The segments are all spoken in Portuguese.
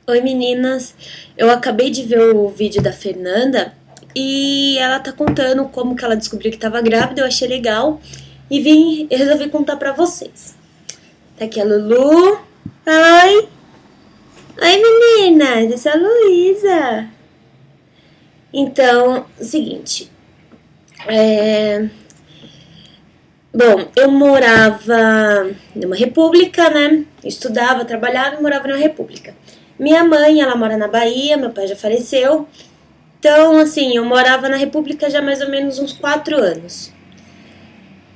Oi meninas, eu acabei de ver o vídeo da Fernanda e ela tá contando como que ela descobriu que tava grávida, eu achei legal e resolvi contar pra vocês. Tá aqui a Lulu. Oi! Oi meninas, essa é a Luísa. Então, o seguinte, bom, eu morava numa república, né? Eu estudava, trabalhava e morava numa república. Minha mãe, ela mora na Bahia, meu pai já faleceu. Então, assim, eu morava na república já mais ou menos uns 4 anos.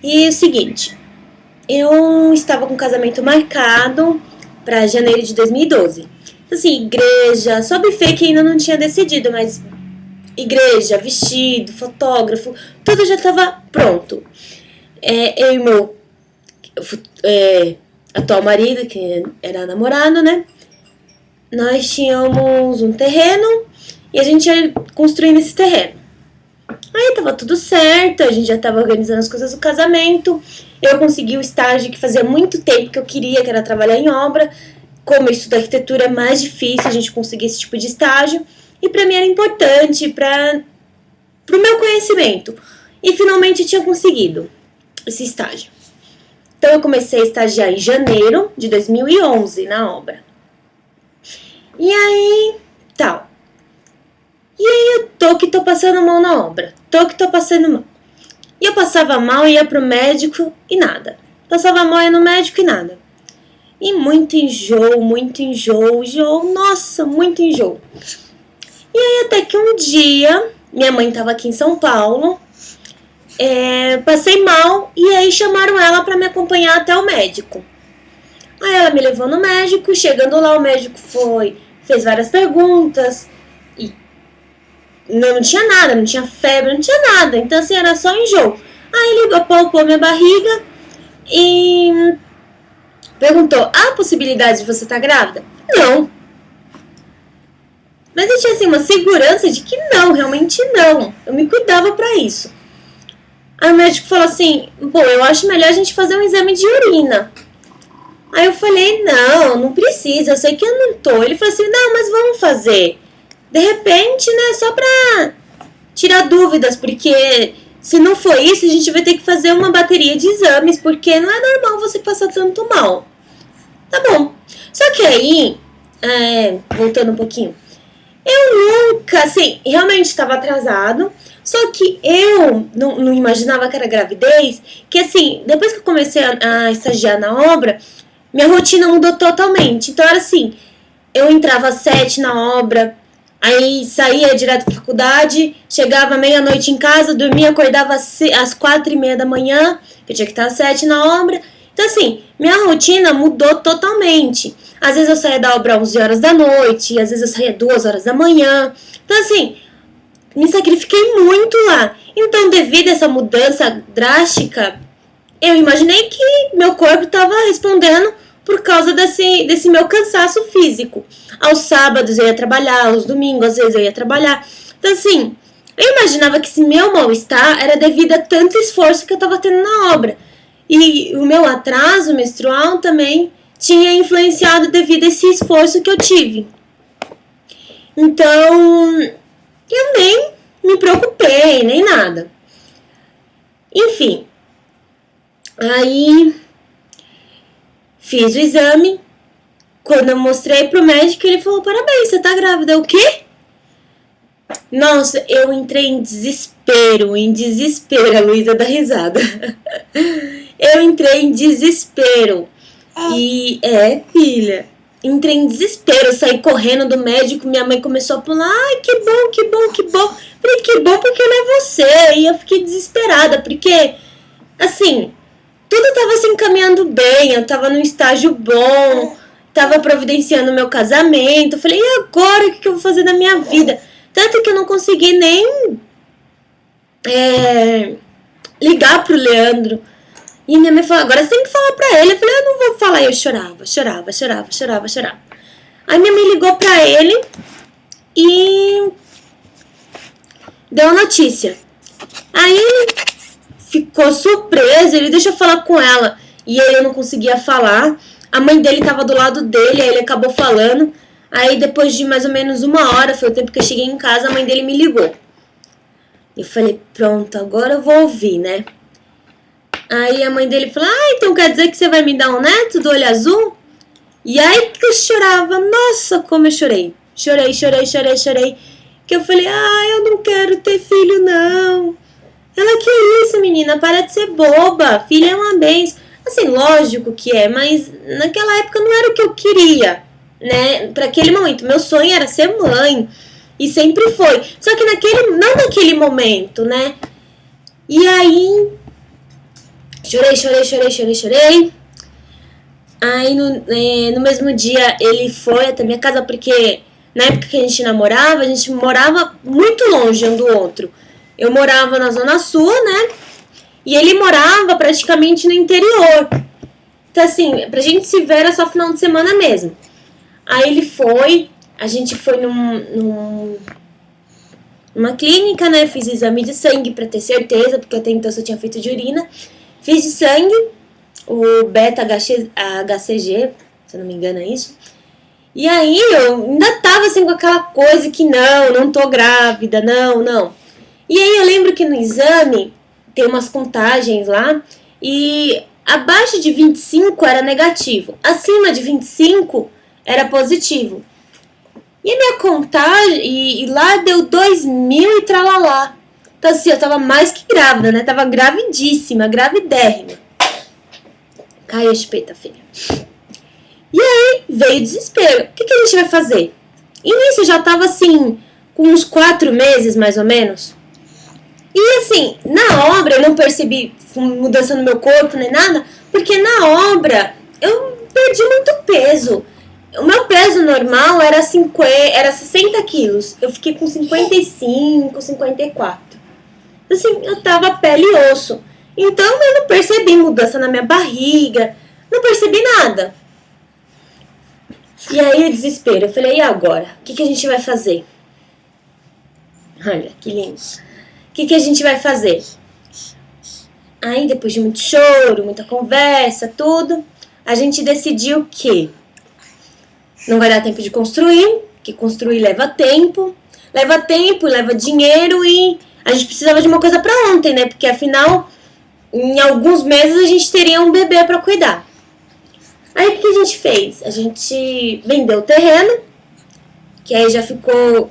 E o seguinte, eu estava com um casamento marcado para janeiro de 2012. Assim, igreja, só buffet que ainda não tinha decidido, mas igreja, vestido, fotógrafo, tudo já estava pronto. Eu e meu atual marido, que era namorado, né? Nós tínhamos um terreno e a gente ia construindo esse terreno. Aí tava tudo certo, a gente já tava organizando as coisas do casamento. Eu consegui o estágio que fazia muito tempo que eu queria, que era trabalhar em obra. Como eu estudo arquitetura, é mais difícil a gente conseguir esse tipo de estágio. E pra mim era importante pro meu conhecimento. E finalmente eu tinha conseguido esse estágio. Então eu comecei a estagiar em janeiro de 2011 na obra. E aí, tal. E aí eu tô passando mal na obra. Tô passando mal. E eu passava mal, ia pro médico e nada. Passava mal, ia no médico e nada. E muito enjoo, nossa, muito enjoo. E aí até que um dia, minha mãe tava aqui em São Paulo, passei mal e aí chamaram ela pra me acompanhar até o médico. Aí ela me levou no médico, chegando lá o médico fez várias perguntas e não tinha nada, não tinha febre, não tinha nada. Então assim, era só enjoo. Aí ele apalpou minha barriga e perguntou: há possibilidade de você estar grávida? Não. Mas eu tinha assim uma segurança de que não, realmente não. Eu me cuidava pra isso. Aí o médico falou assim: bom, eu acho melhor a gente fazer um exame de urina. Aí eu falei: não precisa, eu sei que eu não tô. Ele falou assim: não, mas vamos fazer. De repente, né, só pra tirar dúvidas, porque se não for isso, a gente vai ter que fazer uma bateria de exames, porque não é normal você passar tanto mal. Tá bom. Só que aí, voltando um pouquinho, eu nunca, assim, realmente estava atrasado, só que eu não imaginava que era gravidez, que assim, depois que eu comecei a estagiar na obra, minha rotina mudou totalmente. Então era assim, eu entrava às 7 na obra, aí saía direto pra faculdade, chegava meia-noite em casa, dormia, acordava às 4:30 da manhã, que eu tinha que estar às 7 na obra. Então assim, minha rotina mudou totalmente. Às vezes eu saía da obra às 11 horas da noite, às vezes eu saía 2 horas da manhã. Então assim, me sacrifiquei muito lá. Então, devido a essa mudança drástica, eu imaginei que meu corpo estava respondendo por causa desse meu cansaço físico. Aos sábados eu ia trabalhar, aos domingos às vezes eu ia trabalhar. Então assim, eu imaginava que esse meu mal-estar era devido a tanto esforço que eu estava tendo na obra. E o meu atraso menstrual também tinha influenciado devido a esse esforço que eu tive. Então, eu nem me preocupei, nem nada. Enfim, aí fiz o exame. Quando eu mostrei pro médico, ele falou: parabéns, você tá grávida. O quê? Nossa, eu entrei em desespero, a Luísa dá risada. Eu entrei em desespero. E, filha, entrei em desespero, saí correndo do médico, minha mãe começou a pular: ai, que bom, que bom, que bom. Falei: que bom porque não é você. E eu fiquei desesperada, porque, assim, tudo tava se encaminhando bem, eu tava num estágio bom, tava providenciando meu casamento. Falei: e agora, o que eu vou fazer na minha vida? Tanto que eu não consegui nem ligar pro Leandro. E minha mãe falou: agora você tem que falar pra ele. Eu falei: eu não vou falar. E eu chorava. Aí minha mãe ligou pra ele e deu a notícia. Aí ele ficou surpreso, ele: deixa eu falar com ela. E aí eu não conseguia falar. A mãe dele tava do lado dele, aí ele acabou falando. Aí depois de mais ou menos 1 hora, foi o tempo que eu cheguei em casa, a mãe dele me ligou. Eu falei, pronto, agora eu vou ouvir, né? Aí a mãe dele falou, então quer dizer que você vai me dar um neto do olho azul? E aí que eu chorava, nossa, como eu chorei. Chorei. Que eu falei, eu não quero ter filho, não. Ela, que isso, menina, para de ser boba. Filho é uma benção. Assim, lógico que é, mas naquela época não era o que eu queria, né? Para aquele momento, meu sonho era ser mãe. E sempre foi. Só que não naquele momento, né? E aí, chorei. Aí no mesmo dia ele foi até minha casa, porque na época que a gente morava muito longe um do outro. Eu morava na Zona Sul, né? E ele morava praticamente no interior. Então assim, pra gente se ver era só final de semana mesmo. Aí ele foi, a gente foi numa clínica, né? Fiz exame de sangue pra ter certeza, porque até então eu só tinha feito de urina. Fiz de sangue, o beta-HCG, se eu não me engano é isso. E aí eu ainda tava assim com aquela coisa que não tô grávida, não. E aí eu lembro que no exame tem umas contagens lá e abaixo de 25 era negativo, acima de 25 era positivo. E a minha contagem, e lá deu 2000 e tralalá. Então assim, eu tava mais que grávida, né? Tava gravidíssima, gravidérrima. Caiu a espeta, filha. E aí veio o desespero. O que a gente vai fazer? E nisso eu já tava assim, com uns 4 meses mais ou menos. E assim, na obra eu não percebi mudança no meu corpo nem nada, porque na obra eu perdi muito peso. O meu peso normal era 60 quilos. Eu fiquei com 55, 54. Assim, eu tava pele e osso. Então eu não percebi mudança na minha barriga, não percebi nada. E aí o desespero, eu falei, e agora? O que a gente vai fazer? Olha, que lindo. O que a gente vai fazer? Aí depois de muito choro, muita conversa, tudo, a gente decidiu que não vai dar tempo de construir, que construir leva tempo, leva dinheiro e a gente precisava de uma coisa pra ontem, né? Porque afinal, em alguns meses a gente teria um bebê pra cuidar. Aí o que a gente fez? A gente vendeu o terreno, que aí já ficou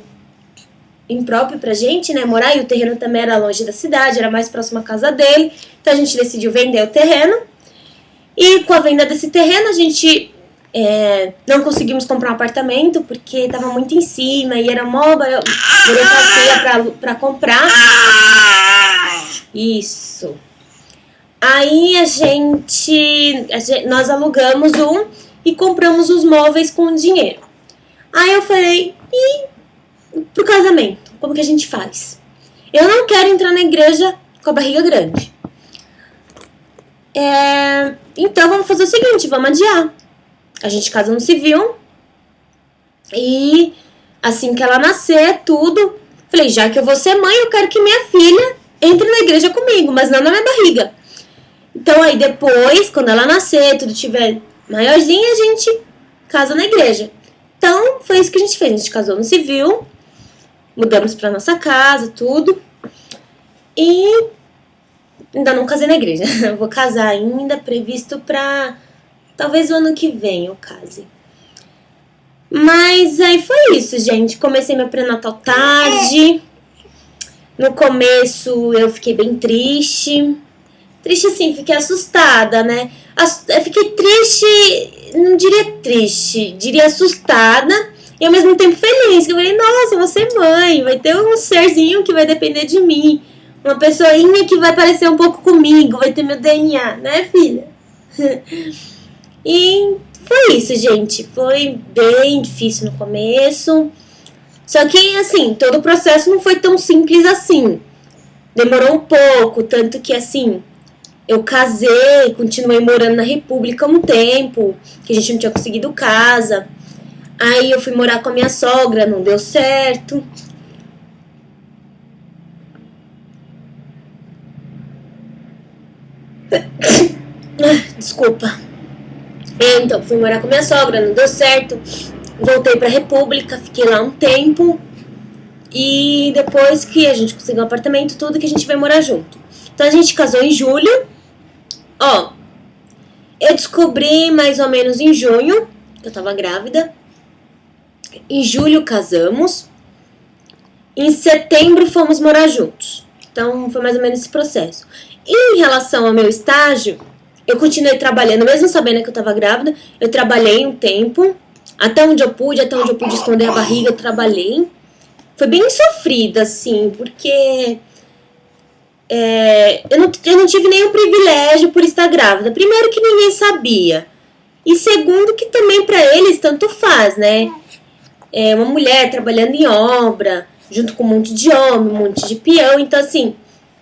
impróprio pra gente, né, morar, e o terreno também era longe da cidade, era mais próximo à casa dele, então a gente decidiu vender o terreno, e com a venda desse terreno a gente não conseguimos comprar um apartamento, porque estava muito em cima, e era mó burocracia pra comprar. Isso. Aí nós alugamos um e compramos os móveis com dinheiro. Aí eu falei, e pro casamento, como que a gente faz? Eu não quero entrar na igreja com a barriga grande. Então vamos fazer o seguinte, vamos adiar. A gente casa no civil e assim que ela nascer, tudo. Falei, já que eu vou ser mãe, eu quero que minha filha entre na igreja comigo, mas não na minha barriga. Então aí depois, quando ela nascer, tudo tiver maiorzinha, a gente casa na igreja. Então foi isso que a gente fez, a gente casou no civil, mudamos pra nossa casa, tudo. E ainda não casei na igreja, eu vou casar ainda, previsto pra talvez o ano que vem eu case. Mas aí foi isso, gente, comecei meu pré-natal tarde. No começo eu fiquei bem triste. Triste assim, fiquei assustada, né? Eu fiquei triste, não diria triste, diria assustada e ao mesmo tempo feliz. Eu falei, nossa, eu vou ser mãe, vai ter um serzinho que vai depender de mim. Uma pessoinha que vai parecer um pouco comigo, vai ter meu DNA, né, filha? E foi isso, gente. Foi bem difícil no começo. Só que, assim, todo o processo não foi tão simples assim. Demorou um pouco, tanto que, assim, eu casei, continuei morando na República um tempo, que a gente não tinha conseguido casa. Aí eu fui morar com a minha sogra, não deu certo. Desculpa. Então, fui morar com minha sogra, não deu certo. Voltei pra República, fiquei lá um tempo. E depois que a gente conseguiu um apartamento, tudo, que a gente veio morar junto. Então a gente casou em julho. Ó, eu descobri mais ou menos em junho que eu tava grávida. Em julho casamos. Em setembro fomos morar juntos. Então foi mais ou menos esse processo. E em relação ao meu estágio, eu continuei trabalhando, mesmo sabendo que eu tava grávida. Eu trabalhei um tempo, até onde eu pude esconder a barriga, eu trabalhei. Foi bem sofrido, assim, porque eu não tive nenhum privilégio por estar grávida. Primeiro que ninguém sabia. E segundo que também pra eles tanto faz, né? Uma mulher trabalhando em obra, junto com um monte de homem, um monte de peão. Então, assim,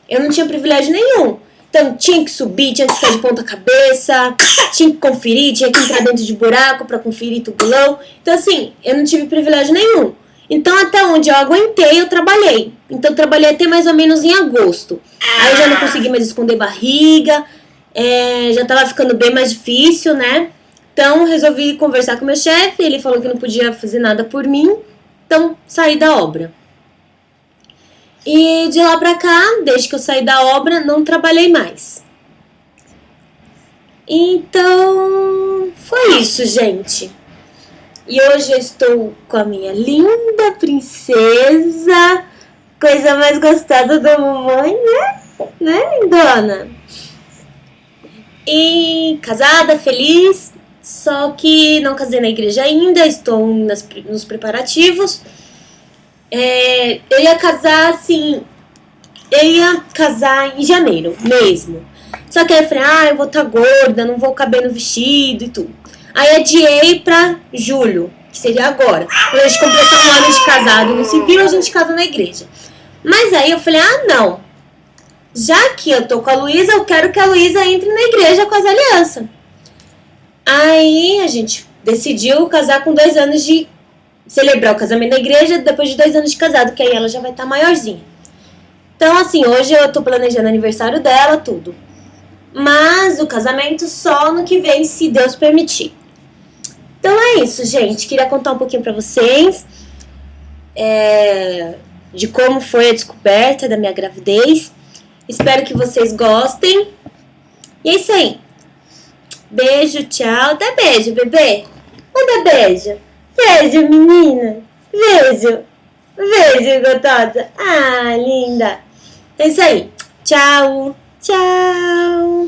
eu não tinha privilégio nenhum. Então, tinha que subir, tinha que ficar de ponta cabeça, tinha que conferir, tinha que entrar dentro de buraco pra conferir tubulão. Então, assim, eu não tive privilégio nenhum. Então, até onde eu aguentei, eu trabalhei. Então, eu trabalhei até mais ou menos em agosto. Aí, eu já não consegui mais esconder barriga. Já tava ficando bem mais difícil, né? Então, resolvi conversar com o meu chefe. Ele falou que não podia fazer nada por mim. Então, saí da obra. E de lá pra cá, desde que eu saí da obra, não trabalhei mais. Então, foi isso, gente. E hoje eu estou com a minha linda princesa, coisa mais gostosa da mamãe, né? Né, lindona? E casada, feliz, só que não casei na igreja ainda, estou nos preparativos. Eu ia casar, assim, em janeiro mesmo. Só que aí eu falei, eu vou estar gorda, não vou caber no vestido e tudo. Aí adiei pra julho, que seria agora. Quando a gente completar um ano de casado no civil, a gente casa na igreja. Mas aí eu falei, não. Já que eu tô com a Luísa, eu quero que a Luísa entre na igreja com as alianças. Aí a gente decidiu casar com 2 anos de... celebrar o casamento na igreja depois de 2 anos de casado, que aí ela já vai estar maiorzinha. Então, assim, hoje eu tô planejando o aniversário dela, tudo. Mas o casamento só no que vem, se Deus permitir. Então é isso, gente. Queria contar um pouquinho pra vocês de como foi a descoberta da minha gravidez. Espero que vocês gostem. E é isso aí. Beijo, tchau. Dá beijo, bebê. Manda beijo. Beijo, menina. Beijo. Beijo, gostosa. Linda. É isso aí. Tchau. Tchau.